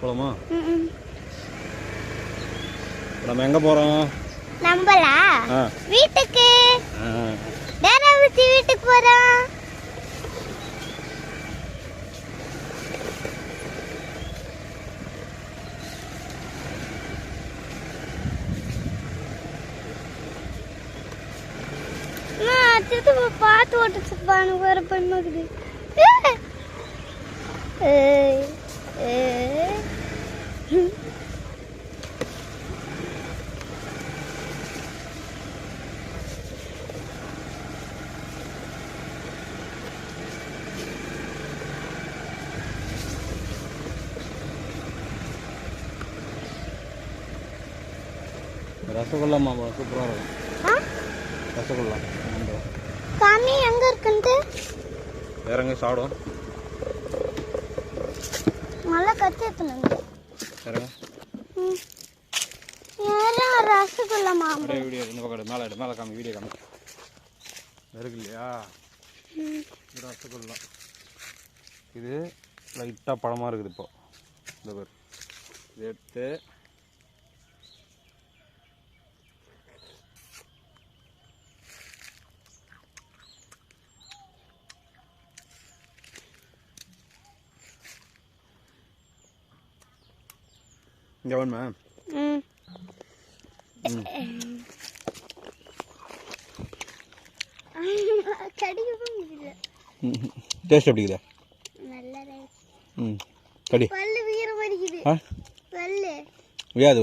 போலாமா? நம்ம எங்க போறோம்? நம்மளா வீட்டுக்கு. வீட்டுக்கு போறோம். பார்த்து ஓட்டு வர பண்ணுது. ரசகுல்லா மாமா சூப்பரா இருக்கும். ரசகுல்லா காமி எங்க இருக்குன்னு இறங்கி சாப்பிடும். நல்லா கத்தி எடுத்துனங்க. இறங்க. ரசகுல்லா மாமா வீடியோ இந்த பக்கம் மேலே காமி வீடியோ காமி. இருக்கு இல்லையா? இது ரசகுல்லா. இது லைட்டாக பழமாக இருக்குது. இப்போ இந்த பேர் இது எடுத்து இங்கே வேணுமா? டேஸ்ட் எப்படி இருக்குதா? கடி பல்லு வீர வலிக்குது. பல்லு வியாது